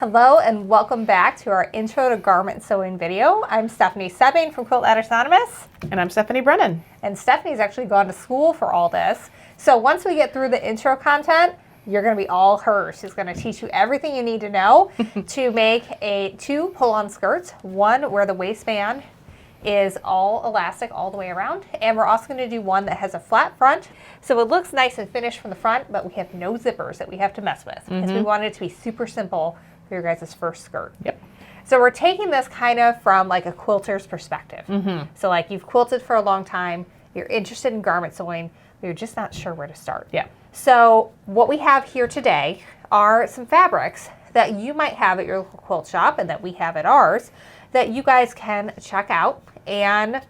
Hello and welcome back to our Intro to Garment Sewing video. I'm Stephanie Soebbing from Quilt Addicts Anonymous. And I'm Stephanie Brennan. And Stephanie's actually gone to school for all this. So once we get through the intro content, you're going to be all hers. She's going to teach you everything you need to know to make two pull-on skirts. One where the waistband is all elastic all the way around. And we're also going to do one that has a flat front. So it looks nice and finished from the front, but we have no zippers that we have to mess with because we want it to be super simple for your guys' first skirt. Yep. So we're taking this kind of from like a quilter's perspective. So like you've quilted for a long time, you're interested in garment sewing, but you're just not sure where to start. Yeah. So what we have here today are some fabrics that you might have at your local quilt shop and that we have at ours that you guys can check out and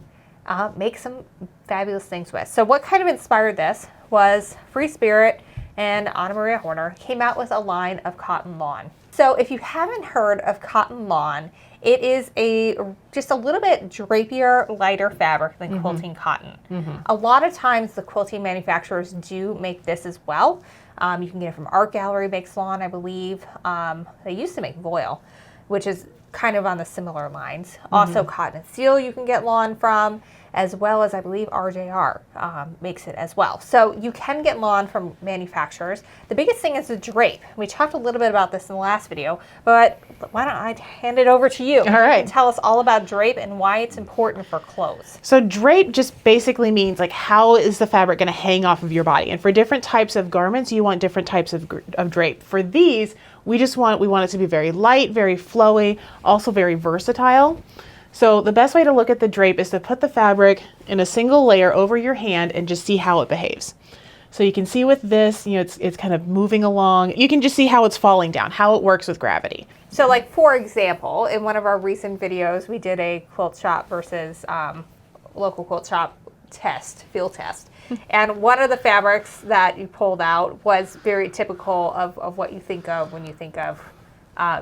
make some fabulous things with. So what kind of inspired this was Free Spirit and Anna Maria Horner came out with a line of cotton lawn. So if you haven't heard of cotton lawn, it is just a little bit drapier, lighter fabric than quilting cotton. A lot of times the quilting manufacturers do make this as well. You can get it from Art Gallery makes lawn, I believe. They used to make voile, which is kind of on the similar lines. Also Cotton and Steel you can get lawn from, as well as I believe RJR makes it as well. So you can get lawn from manufacturers. The biggest thing is the drape. We talked a little bit about this in the last video, but why don't I hand it over to you? All right. Tell us all about drape and why it's important for clothes. So drape just basically means like how is the fabric going to hang off of your body? And for different types of garments, you want different types of drape. For these, we want it to be very light, very flowy, also very versatile. So the best way to look at the drape is to put the fabric in a single layer over your hand and just see how it behaves. So you can see with this, it's kind of moving along. You can just see how it's falling down, how it works with gravity. So like, for example, in one of our recent videos, we did a quilt shop versus local quilt shop field test. And one of the fabrics that you pulled out was very typical of what you think of when you think of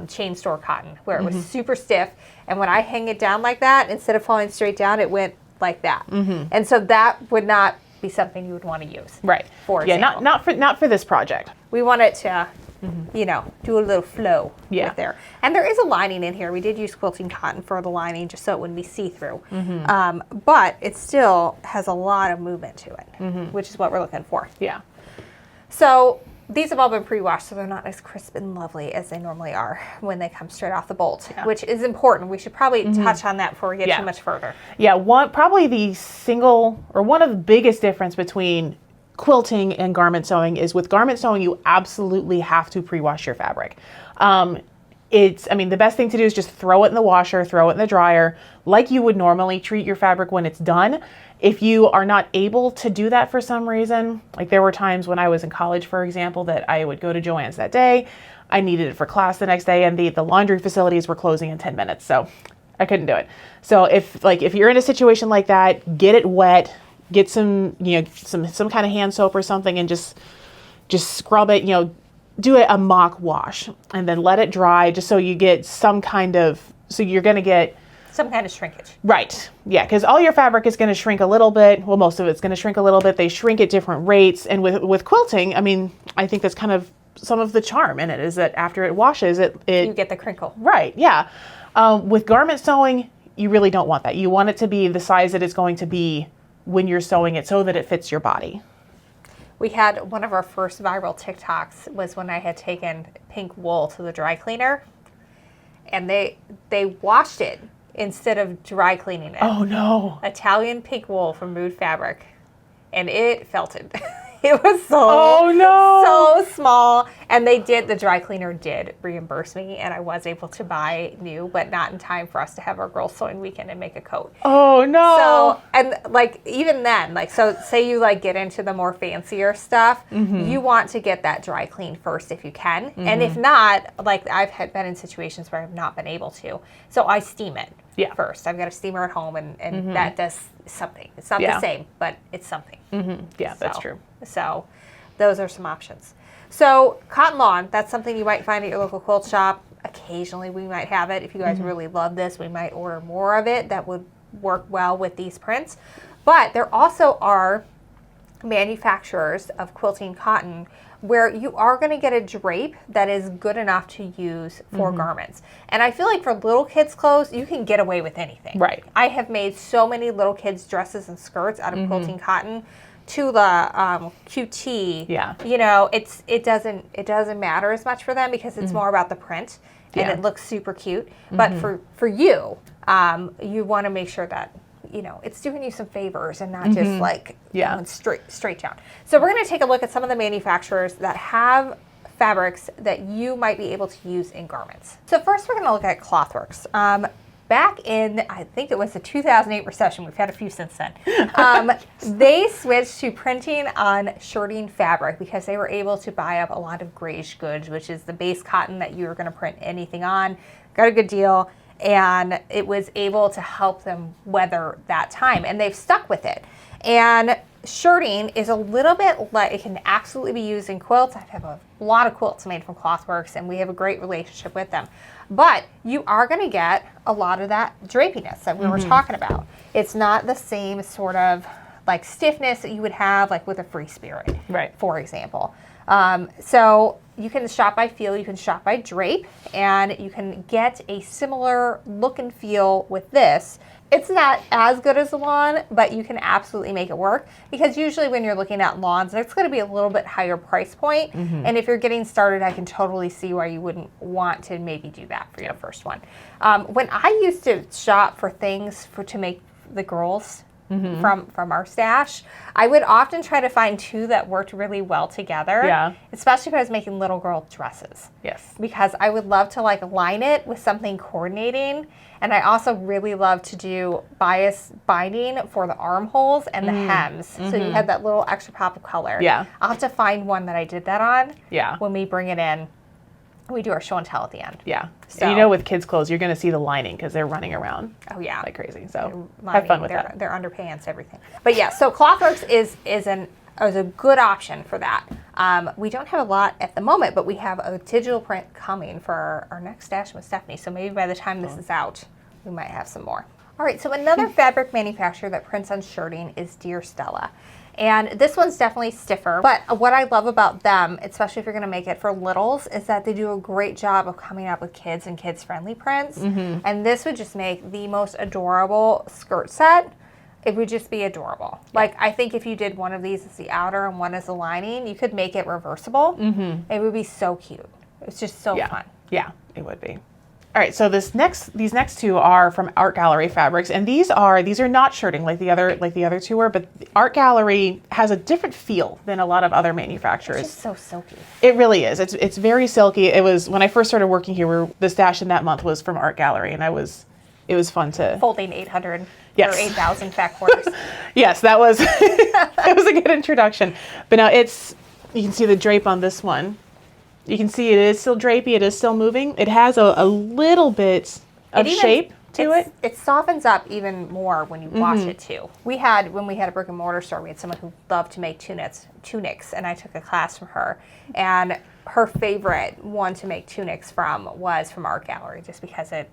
chain store cotton, where it was super stiff. And when I hang it down like that, instead of falling straight down, it went like that. And so that would not be something you would want to use. Right. For example. Not for this project. We want it to, do a little flow with there. And there is a lining in here. We did use quilting cotton for the lining just so it wouldn't be see-through. But it still has a lot of movement to it, which is what we're looking for. Yeah. So these have all been pre-washed, so they're not as crisp and lovely as they normally are when they come straight off the bolt, which is important. We should probably touch on that before we get too much further. Yeah, probably the one of the biggest difference between quilting and garment sewing is with garment sewing, you absolutely have to pre-wash your fabric. The best thing to do is just throw it in the washer, throw it in the dryer, like you would normally treat your fabric when it's done. If you are not able to do that for some reason, like there were times when I was in college, for example, that I would go to Joann's that day. I needed it for class the next day, and the laundry facilities were closing in 10 minutes, so I couldn't do it. So if you're in a situation like that, get it wet, get some kind of hand soap or something, and just scrub it. Do a mock wash, and then let it dry, just so you get so you're going to get some kind of shrinkage. Right. Yeah, because all your fabric is going to shrink a little bit. Well, most of it's going to shrink a little bit. They shrink at different rates. And with quilting, I think that's kind of some of the charm in it, is that after it washes, you get the crinkle. Right. Yeah. With garment sewing, you really don't want that. You want it to be the size that it's going to be when you're sewing it, so that it fits your body. We had one of our first viral TikToks was when I had taken pink wool to the dry cleaner, and they washed it instead of dry cleaning it. Oh no. Italian pink wool from Mood Fabric, and it felted. It was so small, and the dry cleaner did reimburse me, and I was able to buy new, but not in time for us to have our girls sewing weekend and make a coat. Oh no. So, and even then, so say you get into the more fancier stuff, you want to get that dry clean first if you can. And if not, I've been in situations where I've not been able to. So I steam it first. I've got a steamer at home, and that does something. It's not the same, but it's something. Yeah, that's true. So those are some options. So cotton lawn, that's something you might find at your local quilt shop. Occasionally we might have it. If you guys really love this, we might order more of it. That would work well with these prints. But there also are manufacturers of quilting cotton where you are going to get a drape that is good enough to use for garments. And I feel like for little kids' clothes, you can get away with anything. Right. I have made so many little kids' dresses and skirts out of quilting cotton. Tula, QT. Yeah. You know, it doesn't matter as much for them because it's more about the print and it looks super cute. But for you, you want to make sure that, you know, it's doing you some favors and not just like going straight down. So we're going to take a look at some of the manufacturers that have fabrics that you might be able to use in garments. So first we're going to look at Clothworks. Back in, I think it was the 2008 recession, we've had a few since then, they switched to printing on shirting fabric because they were able to buy up a lot of grayish goods, which is the base cotton that you were going to print anything on. Got a good deal. And it was able to help them weather that time, and they've stuck with it. And shirting is a little bit like, it can absolutely be used in quilts. I have a lot of quilts made from Clothworks, and we have a great relationship with them. But you are going to get a lot of that drapiness that we were talking about. It's not the same sort of like stiffness that you would have like with a Free Spirit, right, for example. So you can shop by feel, you can shop by drape, and you can get a similar look and feel with this. It's not as good as the lawn, but you can absolutely make it work because usually when you're looking at lawns, it's going to be a little bit higher price point. And if you're getting started, I can totally see why you wouldn't want to maybe do that for your first one. When I used to shop for things to make the girls from our stash, I would often try to find two that worked really well together. Yeah. Especially if I was making little girl dresses. Yes. Because I would love to like line it with something coordinating. And I also really love to do bias binding for the armholes and the hems. So you have that little extra pop of color. Yeah. I'll have to find one that I did that on. Yeah. When we bring it in. We do our show and tell at the end. Yeah. So, and you know, with kids' clothes, you're going to see the lining because they're running around. Oh yeah, like crazy. So lining, have fun with that. Their underpants, everything. But yeah, so Clothworks is a good option for that. We don't have a lot at the moment, but we have a digital print coming for our next stash with Stephanie. So maybe by the time this is out, we might have some more. All right, so another fabric manufacturer that prints on shirting is Dear Stella. And this one's definitely stiffer, but what I love about them, especially if you're gonna make it for littles, is that they do a great job of coming up with kids and kids-friendly prints. And this would just make the most adorable skirt set. It would just be adorable. Like, I think if you did one of these as the outer and one as the lining, you could make it reversible. It would be so cute. It's just so fun. Yeah, it would be. All right, so these next two are from Art Gallery Fabrics, and these are not shirting like the other two were, but Art Gallery has a different feel than a lot of other manufacturers. It's just so silky. It really is. It's very silky. It was when I first started working here. The stash in that month was from Art Gallery, and it was fun to folding 800 or 8,000 fat quarters. Yes, that was it was a good introduction. But now you can see the drape on this one. You can see it is still drapey. It is still moving. It has a little bit of shape to it. It softens up even more when you wash it too. When we had a brick and mortar store, we had someone who loved to make tunics, and I took a class from her. And her favorite one to make tunics from was from Art Gallery, just because it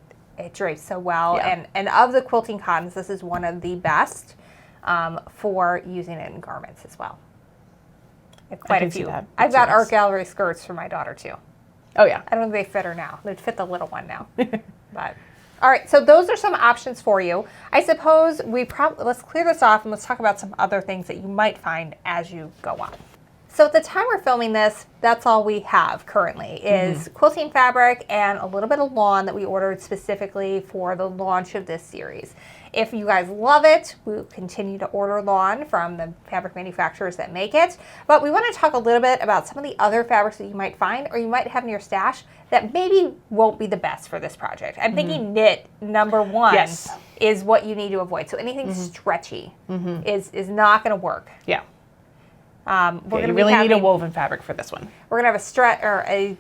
drapes so well. Yeah. And of the quilting cottons, this is one of the best for using it in garments as well. Quite a few. I've got Art Gallery skirts for my daughter too. Oh yeah. I don't think they fit her now. They'd fit the little one now. But all right, so those are some options for you. I suppose let's clear this off and let's talk about some other things that you might find as you go on. So at the time we're filming this, that's all we have currently is quilting fabric and a little bit of lawn that we ordered specifically for the launch of this series. If you guys love it, we'll continue to order lawn from the fabric manufacturers that make it. But we want to talk a little bit about some of the other fabrics that you might find or you might have in your stash that maybe won't be the best for this project. I'm thinking knit, number one, is what you need to avoid. So anything stretchy is not going to work. Yeah. You really need a woven fabric for this one. We're going to have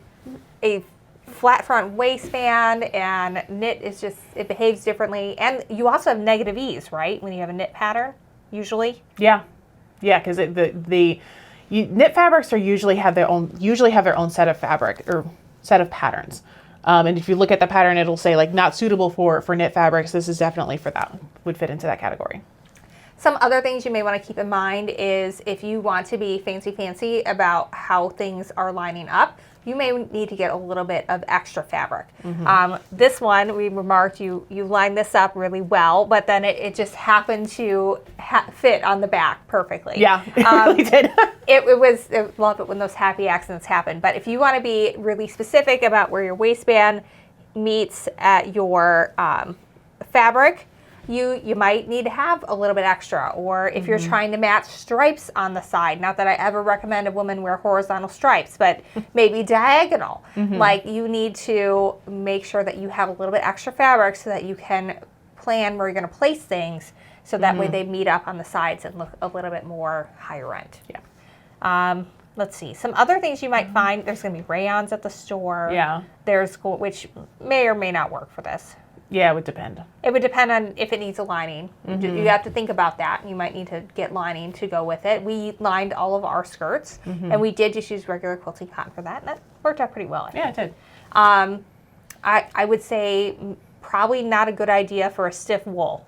a flat front waistband, and knit is just, it behaves differently. And you also have negative ease, right? When you have a knit pattern, usually. Yeah. Yeah, because knit fabrics usually have their own set of fabric or set of patterns. And if you look at the pattern, it'll say like not suitable for knit fabrics. This is definitely for that, would fit into that category. Some other things you may want to keep in mind is if you want to be fancy about how things are lining up, you may need to get a little bit of extra fabric. This one, we remarked, you lined this up really well, but then it just happened to fit on the back perfectly. Yeah, it really did. I love it when those happy accidents happen. But if you want to be really specific about where your waistband meets at your fabric, you might need to have a little bit extra. Or if you're trying to match stripes on the side, not that I ever recommend a woman wear horizontal stripes, but maybe diagonal. Like, you need to make sure that you have a little bit extra fabric so that you can plan where you're going to place things, so that way they meet up on the sides and look a little bit more higher end. Yeah. Let's see. Some other things you might find, there's going to be rayons at the store. Yeah. Which may or may not work for this. Yeah, it would depend. It would depend on if it needs a lining. You have to think about that. You might need to get lining to go with it. We lined all of our skirts, and we did just use regular quilting cotton for that, and that worked out pretty well, I think. Yeah, it did. I would say probably not a good idea for a stiff wool.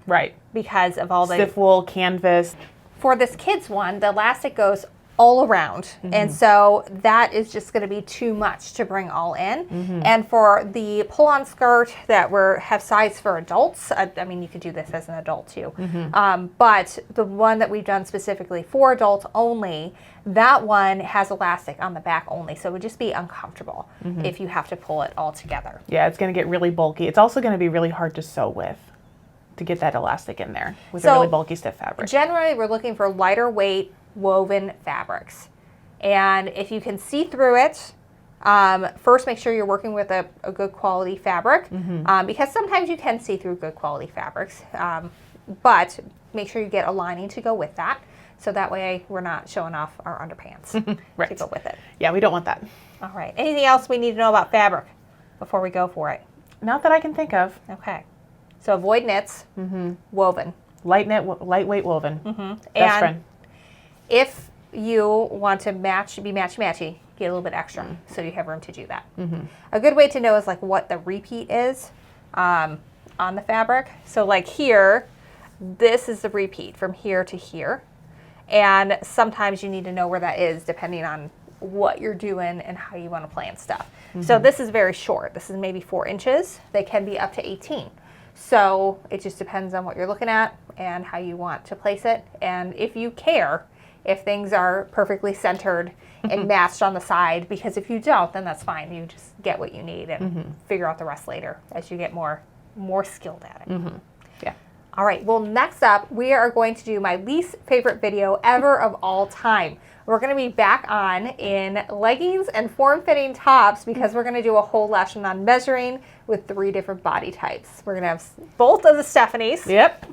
Right. Because of all the... Stiff wool, canvas. For this kids one, the elastic goes all around, and so that is just going to be too much to bring all in. And for the pull-on skirt that have size for adults, I mean, you could do this as an adult too, but the one that we've done specifically for adults only, that one has elastic on the back only, so it would just be uncomfortable if you have to pull it all together. Yeah, it's going to get really bulky. It's also going to be really hard to sew with, to get that elastic in there with a really bulky stiff fabric. Generally, we're looking for lighter weight woven fabrics, and if you can see through it, first make sure you're working with a good quality fabric, because sometimes you can see through good quality fabrics, but make sure you get a lining to go with that, so that way we're not showing off our underpants to go with it. Yeah, we don't want that. All right, anything else we need to know about fabric before we go for it? Not that I can think of. Okay, so avoid knits, woven. Lightweight woven. Best friend. If you want to be matchy, get a little bit extra so you have room to do that. A good way to know is like what the repeat is on the fabric. So like here, this is the repeat from here to here. And sometimes you need to know where that is depending on what you're doing and how you want to plan stuff. So this is very short. This is maybe 4 inches. They can be up to 18. So it just depends on what you're looking at and how you want to place it. And if you care, if things are perfectly centered and matched on the side, because if you don't, then that's fine. You just get what you need and figure out the rest later as you get more skilled at it. Yeah. All right, well, next up, we are going to do my least favorite video ever of all time. We're going to be back on in leggings and form-fitting tops, because we're going to do a whole lesson on measuring with 3 different body types. We're going to have both of the Stephanies. Yep.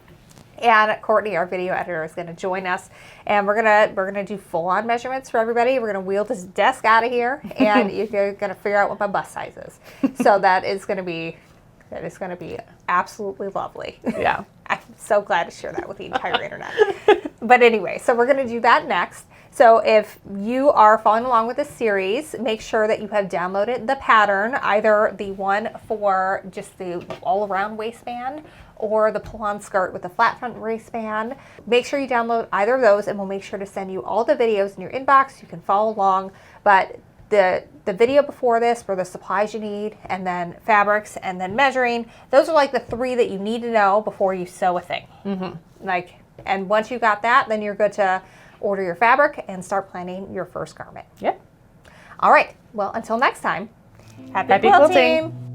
And Courtney, our video editor, is going to join us, and we're gonna do full-on measurements for everybody. We're gonna wheel this desk out of here, and you're gonna figure out what my bust size is. So that is gonna be absolutely lovely. Yeah. I'm so glad to share that with the entire internet. But anyway, so we're gonna do that next. So if you are following along with this series, make sure that you have downloaded the pattern, either the one for just the all-around waistband or the pull-on skirt with the flat front waistband. Make sure you download either of those, and we'll make sure to send you all the videos in your inbox. You can follow along, but the video before this were the supplies you need, and then fabrics, and then measuring. Those are like the 3 that you need to know before you sew a thing. And once you got that, then you're good to order your fabric and start planning your first garment. Yep. All right, well, until next time, happy Happy quilting. quilting.